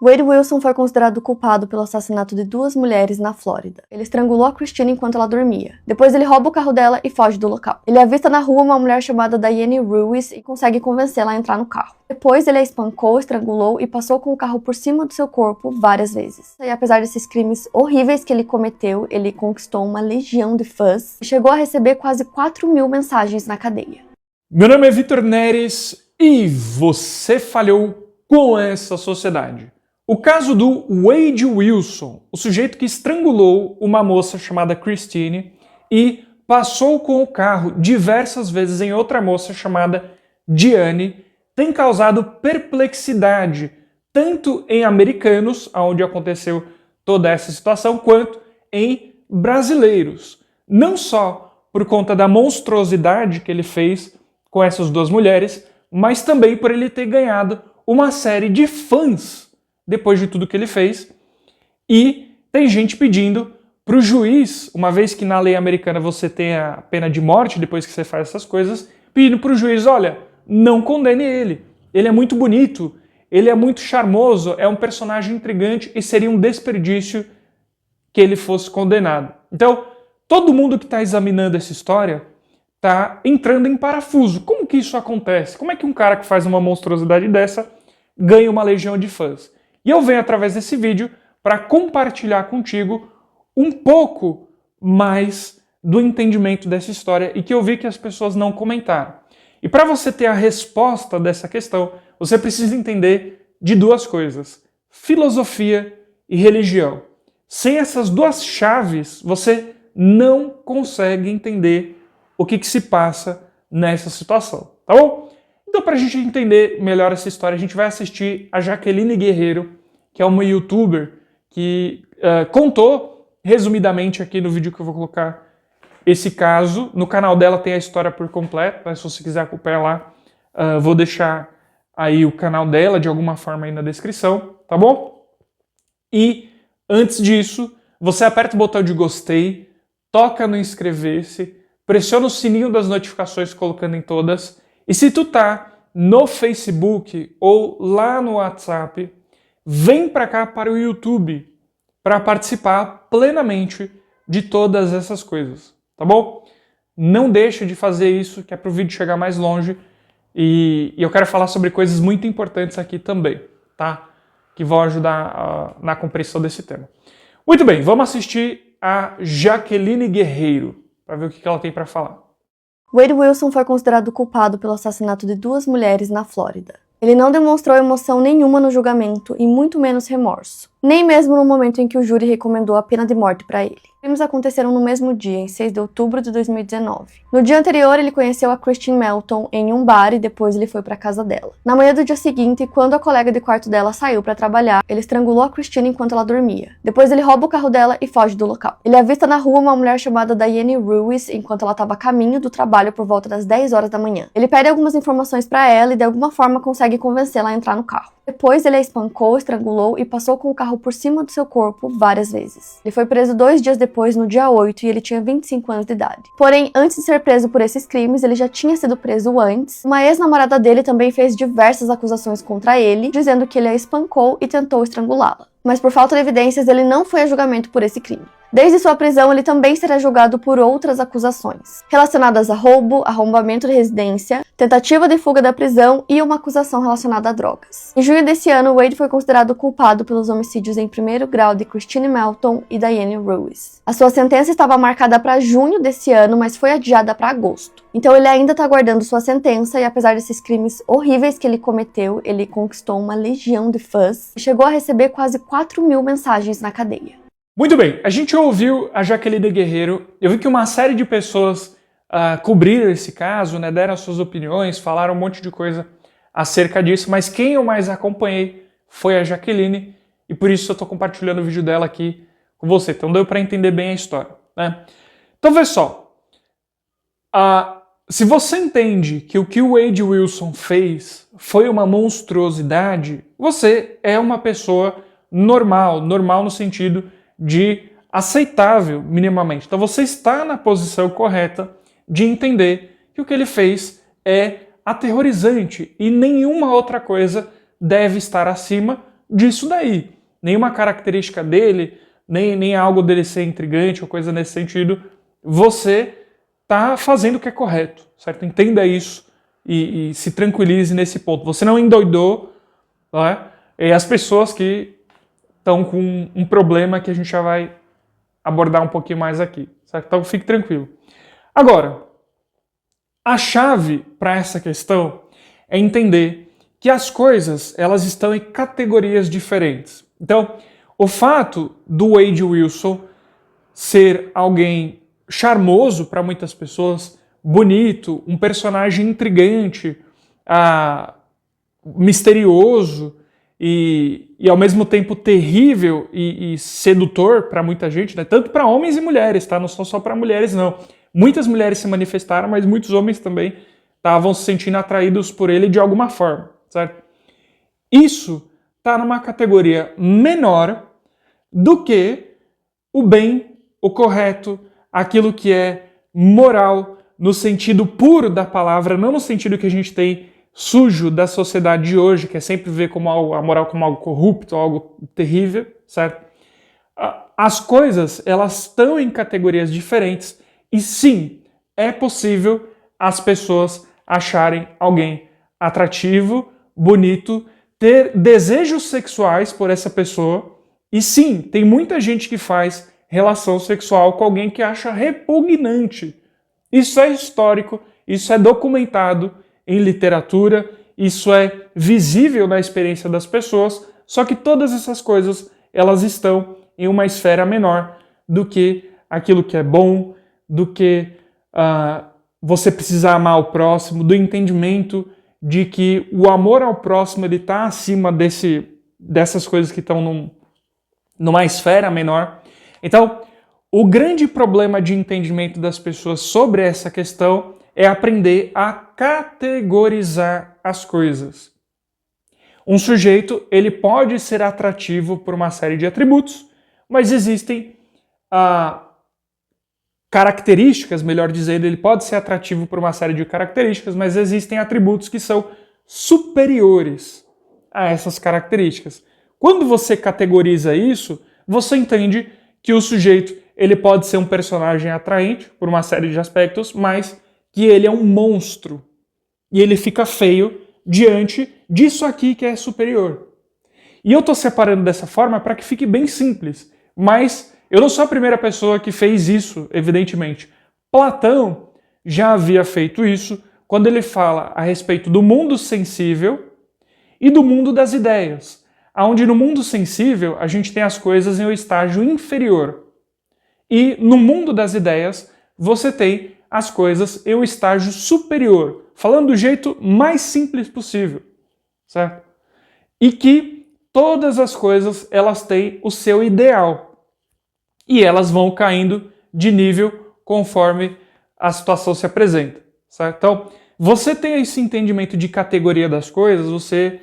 Wade Wilson foi considerado culpado pelo assassinato de 2 mulheres na Flórida. Ele estrangulou a Christine enquanto ela dormia. Depois ele rouba o carro dela e foge do local. Ele avista na rua uma mulher chamada Diane Ruiz e consegue convencê-la a entrar no carro. Depois ele a espancou, estrangulou e passou com o carro por cima do seu corpo várias vezes. E apesar desses crimes horríveis que ele cometeu, ele conquistou uma legião de fãs e chegou a receber quase 4.000 mensagens na cadeia. Meu nome é Vitor Neres e você falhou com essa sociedade. O caso do Wade Wilson, o sujeito que estrangulou uma moça chamada Christine e passou com o carro diversas vezes em outra moça chamada Diane, tem causado perplexidade tanto em americanos, onde aconteceu toda essa situação, quanto em brasileiros. Não só por conta da monstruosidade que ele fez com essas 2 mulheres, mas também por ele ter ganhado uma série de fãs depois de tudo que ele fez. E tem gente pedindo para o juiz, uma vez que na lei americana você tem a pena de morte depois que você faz essas coisas, pedindo para o juiz, olha, não condene ele. Ele é muito bonito, ele é muito charmoso, é um personagem intrigante e seria um desperdício que ele fosse condenado. Então, todo mundo que está examinando essa história está entrando em parafuso. Como que isso acontece? Como é que um cara que faz uma monstruosidade dessa ganha uma legião de fãs? E eu venho através desse vídeo para compartilhar contigo um pouco mais do entendimento dessa história e que eu vi que as pessoas não comentaram. E para você ter a resposta dessa questão, você precisa entender de 2 coisas: filosofia e religião. Sem essas 2 chaves, você não consegue entender o que se passa nessa situação, tá bom? Então, para a gente entender melhor essa história, a gente vai assistir a Jaqueline Guerreiro, que é uma youtuber que contou, resumidamente aqui no vídeo que eu vou colocar, esse caso. No canal dela tem a história por completo, mas se você quiser acompanhar lá, vou deixar aí o canal dela de alguma forma aí na descrição, tá bom? E antes disso, você aperta o botão de gostei, toca no inscrever-se, pressiona o sininho das notificações colocando em todas. E se tu tá no Facebook ou lá no WhatsApp, vem para cá para o YouTube para participar plenamente de todas essas coisas, tá bom? Não deixa de fazer isso, que é para o vídeo chegar mais longe. E eu quero falar sobre coisas muito importantes aqui também, tá? Que vão ajudar na compreensão desse tema. Muito bem, vamos assistir a Jaqueline Guerreiro para ver o que ela tem para falar. Wade Wilson foi considerado culpado pelo assassinato de 2 mulheres na Flórida. Ele não demonstrou emoção nenhuma no julgamento e muito menos remorso, nem mesmo no momento em que o júri recomendou a pena de morte para ele. Os crimes aconteceram no mesmo dia, em 6 de outubro de 2019. No dia anterior, ele conheceu a Christine Melton em um bar e depois ele foi para a casa dela. Na manhã do dia seguinte, quando a colega de quarto dela saiu para trabalhar, ele estrangulou a Christine enquanto ela dormia. Depois ele rouba o carro dela e foge do local. Ele avista na rua uma mulher chamada Diane Ruiz enquanto ela estava a caminho do trabalho por volta das 10 horas da manhã. Ele pede algumas informações para ela e de alguma forma consegue convencê-la a entrar no carro. Depois ele a espancou, estrangulou e passou com o carro por cima do seu corpo várias vezes. Ele foi preso 2 dias depois, no dia 8, e ele tinha 25 anos de idade. Porém, antes de ser preso por esses crimes, ele já tinha sido preso antes. Uma ex-namorada dele também fez diversas acusações contra ele, dizendo que ele a espancou e tentou estrangulá-la. Mas por falta de evidências, ele não foi a julgamento por esse crime. Desde sua prisão, ele também será julgado por outras acusações, relacionadas a roubo, arrombamento de residência, tentativa de fuga da prisão e uma acusação relacionada a drogas. Em junho desse ano, Wade foi considerado culpado pelos homicídios em primeiro grau de Christine Melton e Diane Ruiz. A sua sentença estava marcada para junho desse ano, mas foi adiada para agosto. Então ele ainda está aguardando sua sentença e apesar desses crimes horríveis que ele cometeu, ele conquistou uma legião de fãs e chegou a receber quase 4.000 mensagens na cadeia. Muito bem, a gente ouviu a Jaqueline Guerreiro. Eu vi que uma série de pessoas cobriram esse caso, né, deram suas opiniões, falaram um monte de coisa acerca disso, mas quem eu mais acompanhei foi a Jaqueline e por isso eu estou compartilhando o vídeo dela aqui com você. Então deu para entender bem a história, né? Então vê só, se você entende que o Wade Wilson fez foi uma monstruosidade, você é uma pessoa normal no sentido de aceitável minimamente. Então você está na posição correta de entender que o que ele fez é aterrorizante e nenhuma outra coisa deve estar acima disso daí. Nenhuma característica dele, nem algo dele ser intrigante ou coisa nesse sentido. Você está fazendo o que é correto, certo? Entenda isso e se tranquilize nesse ponto. Você não endoidou, né? E as pessoas que estão com um problema que a gente já vai abordar um pouquinho mais aqui, certo? Então fique tranquilo. Agora, a chave para essa questão é entender que as coisas elas estão em categorias diferentes. Então, o fato do Wade Wilson ser alguém charmoso para muitas pessoas, bonito, um personagem intrigante, misterioso e ao mesmo tempo terrível e sedutor para muita gente, né? Tanto para homens e mulheres, tá? Não são só para mulheres, não. Muitas mulheres se manifestaram, mas muitos homens também estavam se sentindo atraídos por ele de alguma forma, certo? Isso está numa categoria menor do que o bem, o correto, aquilo que é moral no sentido puro da palavra, não no sentido que a gente tem sujo da sociedade de hoje, que é sempre ver como a moral como algo corrupto, algo terrível, certo? As coisas, elas estão em categorias diferentes e sim, é possível as pessoas acharem alguém atrativo, bonito, ter desejos sexuais por essa pessoa e sim, tem muita gente que faz relação sexual com alguém que acha repugnante. Isso é histórico, isso é documentado em literatura, isso é visível na experiência das pessoas, só que todas essas coisas, elas estão em uma esfera menor do que aquilo que é bom, do que você precisar amar o próximo, do entendimento de que o amor ao próximo ele está acima dessas coisas que estão numa esfera menor. Então, o grande problema de entendimento das pessoas sobre essa questão é aprender a categorizar as coisas. Um sujeito, ele pode ser atrativo por uma série de atributos, mas existem características, melhor dizendo, ele pode ser atrativo por uma série de características, mas existem atributos que são superiores a essas características. Quando você categoriza isso, você entende que o sujeito ele pode ser um personagem atraente por uma série de aspectos, mas que ele é um monstro e ele fica feio diante disso aqui que é superior. E eu estou separando dessa forma para que fique bem simples, mas eu não sou a primeira pessoa que fez isso, evidentemente. Platão já havia feito isso quando ele fala a respeito do mundo sensível e do mundo das ideias, onde no mundo sensível a gente tem as coisas em um estágio inferior. E no mundo das ideias você tem as coisas em um estágio superior, falando do jeito mais simples possível, certo? E que todas as coisas elas têm o seu ideal e elas vão caindo de nível conforme a situação se apresenta, certo? Então, você tem esse entendimento de categoria das coisas, você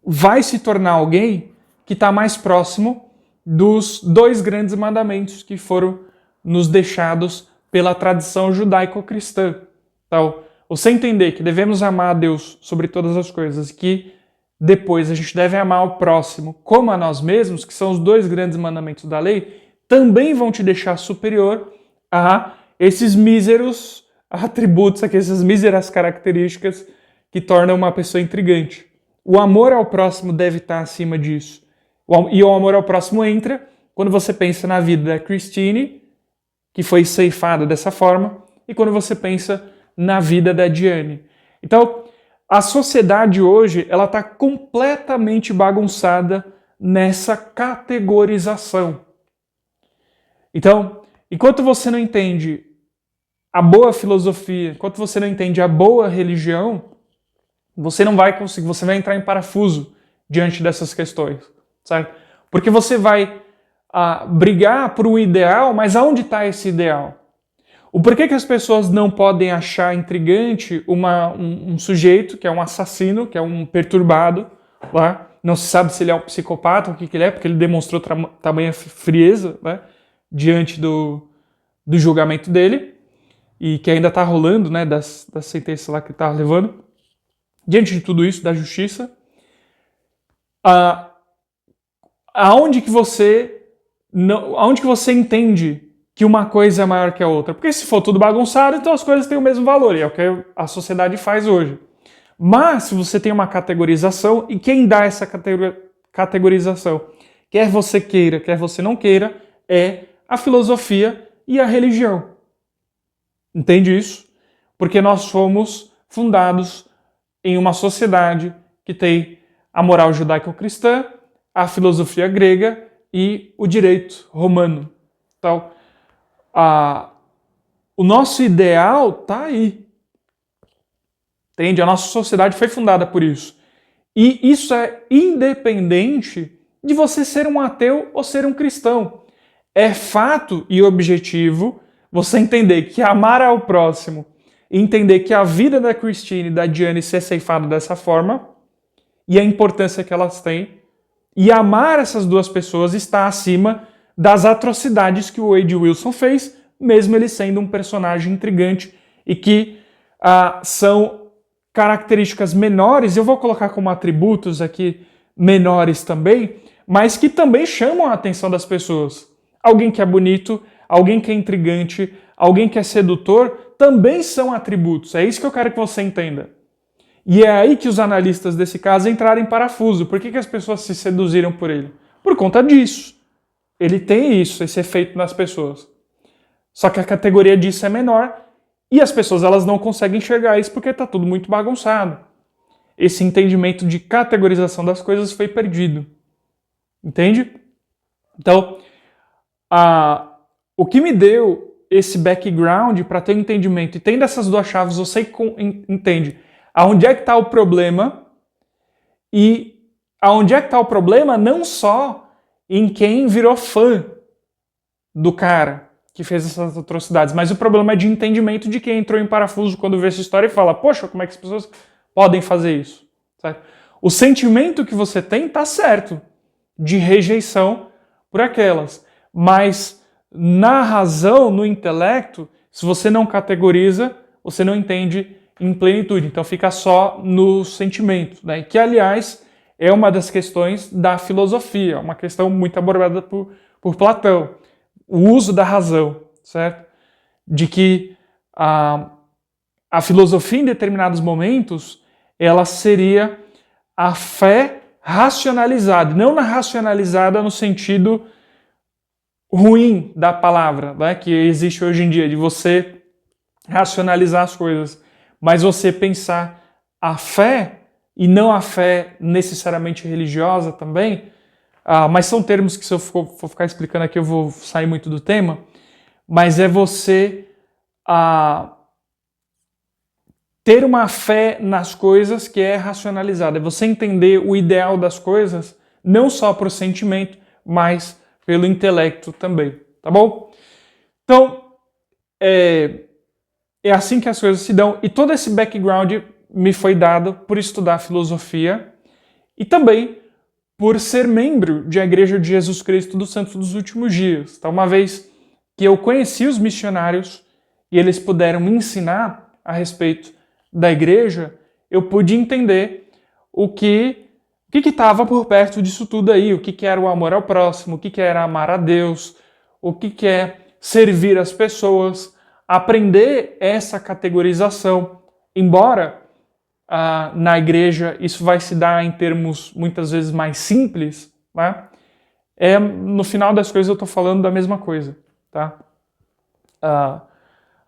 vai se tornar alguém que está mais próximo dos dois grandes mandamentos que foram nos deixados pela tradição judaico-cristã. Então, você entender que devemos amar a Deus sobre todas as coisas, que depois a gente deve amar o próximo como a nós mesmos, que são os dois grandes mandamentos da lei, também vão te deixar superior a esses míseros atributos, essas míseras características que tornam uma pessoa intrigante. O amor ao próximo deve estar acima disso. E o amor ao próximo entra quando você pensa na vida da Christine, que foi ceifada dessa forma, e quando você pensa na vida da Diane. Então, a sociedade hoje ela está completamente bagunçada nessa categorização. Então, enquanto você não entende a boa filosofia, enquanto você não entende a boa religião, você não vai conseguir, você vai entrar em parafuso diante dessas questões, certo? Porque você vai brigar por um ideal, mas aonde está esse ideal? O porquê que as pessoas não podem achar intrigante um sujeito que é um assassino, que é um perturbado, lá? Não se sabe se ele é um psicopata ou o que ele é, porque ele demonstrou tamanha frieza, né, diante do julgamento dele, e que ainda está rolando, né, das sentenças lá que ele está levando. Diante de tudo isso, da justiça, aonde que você entende que uma coisa é maior que a outra? Porque se for tudo bagunçado, então as coisas têm o mesmo valor, e é o que a sociedade faz hoje. Mas se você tem uma categorização, e quem dá essa categorização, quer você queira, quer você não queira, é a filosofia e a religião. Entende isso? Porque nós fomos fundados em uma sociedade que tem a moral judaico-cristã, a filosofia grega e o direito romano. Então, o nosso ideal está aí. Entende? A nossa sociedade foi fundada por isso. E isso é independente de você ser um ateu ou ser um cristão. É fato e objetivo você entender que amar ao próximo e entender que a vida da Christine e da Diane ser ceifada dessa forma e a importância que elas têm, e amar essas duas pessoas está acima das atrocidades que o Wade Wilson fez, mesmo ele sendo um personagem intrigante e que são características menores, eu vou colocar como atributos aqui menores também, mas que também chamam a atenção das pessoas. Alguém que é bonito, alguém que é intrigante, alguém que é sedutor, também são atributos. É isso que eu quero que você entenda. E é aí que os analistas desse caso entraram em parafuso. Por que as pessoas se seduziram por ele? Por conta disso. Ele tem isso, esse efeito nas pessoas. Só que a categoria disso é menor e as pessoas elas não conseguem enxergar isso porque está tudo muito bagunçado. Esse entendimento de categorização das coisas foi perdido. Entende? Então, o que me deu esse background para ter um entendimento, e tendo essas duas chaves, você entende aonde é que está o problema, e aonde é que está o problema não só em quem virou fã do cara que fez essas atrocidades, mas o problema é de entendimento de quem entrou em parafuso quando vê essa história e fala, poxa, como é que as pessoas podem fazer isso? Certo? O sentimento que você tem está certo, de rejeição por aquelas, mas na razão, no intelecto, se você não categoriza, você não entende em plenitude, então fica só no sentimento, né? Que, aliás, é uma das questões da filosofia, uma questão muito abordada por Platão, o uso da razão, certo? De que a filosofia, em determinados momentos, ela seria a fé racionalizada, não na racionalizada no sentido ruim da palavra, né, que existe hoje em dia, de você racionalizar as coisas, mas você pensar a fé, e não a fé necessariamente religiosa também, mas são termos que se eu for ficar explicando aqui eu vou sair muito do tema, mas é você ter uma fé nas coisas que é racionalizada, é você entender o ideal das coisas, não só por sentimento, mas pelo intelecto também, tá bom? Então, é assim que as coisas se dão, e todo esse background me foi dado por estudar filosofia e também por ser membro de a Igreja de Jesus Cristo dos Santos dos Últimos Dias. Então, uma vez que eu conheci os missionários e eles puderam me ensinar a respeito da igreja, eu pude entender o que estava por perto disso tudo aí, o que era o amor ao próximo, o que era amar a Deus, o que é servir as pessoas, aprender essa categorização, embora na igreja isso vai se dar em termos muitas vezes mais simples, né? No final das coisas eu estou falando da mesma coisa, tá?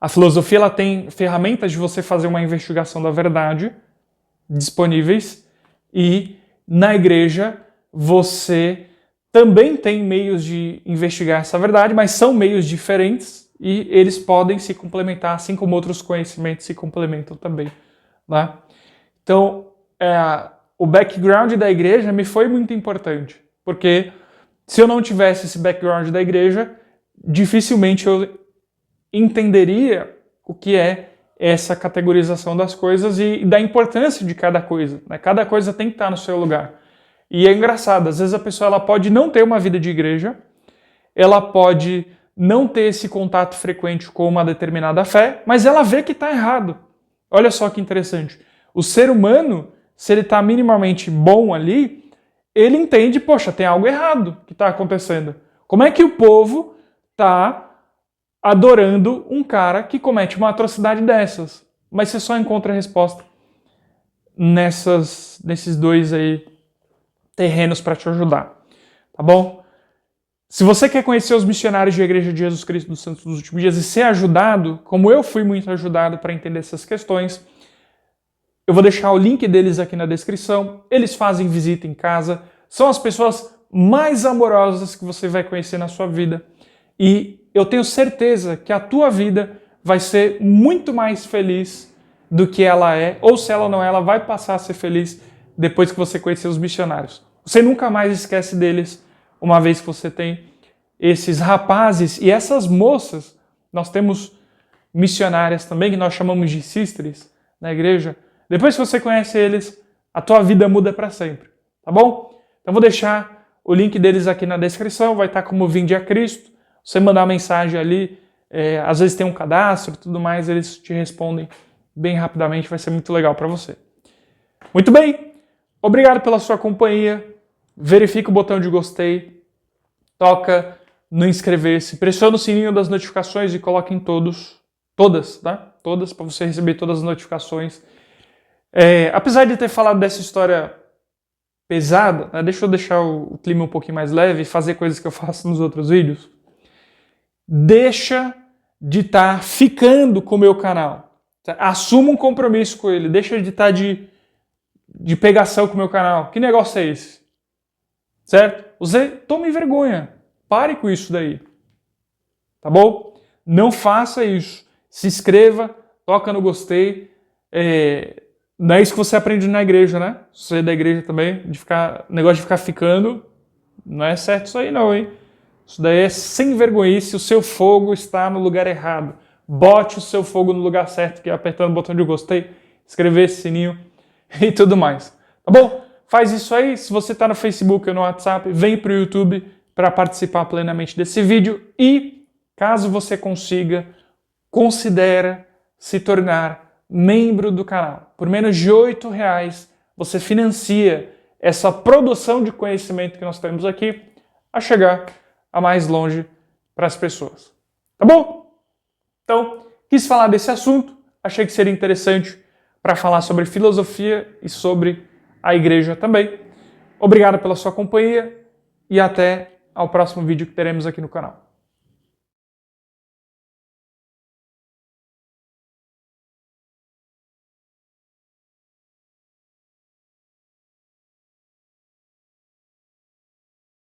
A filosofia ela tem ferramentas de você fazer uma investigação da verdade disponíveis, e na igreja você também tem meios de investigar essa verdade, mas são meios diferentes e eles podem se complementar, assim como outros conhecimentos se complementam também, né? Então, o background da igreja me foi muito importante, porque se eu não tivesse esse background da igreja, dificilmente eu entenderia o que é essa categorização das coisas e da importância de cada coisa, né? Cada coisa tem que estar no seu lugar. E é engraçado, às vezes a pessoa ela pode não ter uma vida de igreja, ela pode não ter esse contato frequente com uma determinada fé, mas ela vê que está errado. Olha só que interessante. O ser humano, se ele está minimamente bom ali, ele entende, poxa, tem algo errado que está acontecendo. Como é que o povo está adorando um cara que comete uma atrocidade dessas? Mas você só encontra a resposta nesses dois aí terrenos para te ajudar, tá bom? Se você quer conhecer os missionários de Igreja de Jesus Cristo dos Santos dos Últimos Dias e ser ajudado, como eu fui muito ajudado para entender essas questões, eu vou deixar o link deles aqui na descrição. Eles fazem visita em casa, são as pessoas mais amorosas que você vai conhecer na sua vida. E eu tenho certeza que a tua vida vai ser muito mais feliz do que ela é, ou se ela não é, ela vai passar a ser feliz depois que você conhecer os missionários. Você nunca mais esquece deles uma vez que você tem esses rapazes e essas moças. Nós temos missionárias também, que nós chamamos de sisters na igreja. Depois que você conhece eles, a tua vida muda para sempre, tá bom? Então vou deixar o link deles aqui na descrição, vai estar como Vinde a Cristo. Você mandar uma mensagem ali, às vezes tem um cadastro e tudo mais, eles te respondem bem rapidamente, vai ser muito legal para você. Muito bem, obrigado pela sua companhia. Verifica o botão de gostei, toca no inscrever-se, pressiona o sininho das notificações e coloca em todas, tá? Todas, para você receber todas as notificações. Apesar de ter falado dessa história pesada, né, deixa eu deixar o clima um pouquinho mais leve e fazer coisas que eu faço nos outros vídeos. Deixa de estar ficando com o meu canal. Assuma um compromisso com ele, deixa de estar de pegação com o meu canal. Que negócio é esse? Certo? Você tome vergonha. Pare com isso daí. Tá bom? Não faça isso. Se inscreva, toca no gostei. Não é isso que você aprende na igreja, né? Você é da igreja também, negócio de ficar ficando. Não é certo isso aí não, hein? Isso daí é sem vergonhice. O seu fogo está no lugar errado. Bote o seu fogo no lugar certo, que é apertando o botão de gostei, inscrever esse sininho e tudo mais. Tá bom? Faz isso aí. Se você está no Facebook ou no WhatsApp, vem para o YouTube para participar plenamente desse vídeo. E, caso você consiga, considera se tornar membro do canal. Por menos de R$8, você financia essa produção de conhecimento que nós temos aqui a chegar a mais longe para as pessoas. Tá bom? Então, quis falar desse assunto. Achei que seria interessante para falar sobre filosofia e sobre a igreja também. Obrigado pela sua companhia e até ao próximo vídeo que teremos aqui no canal.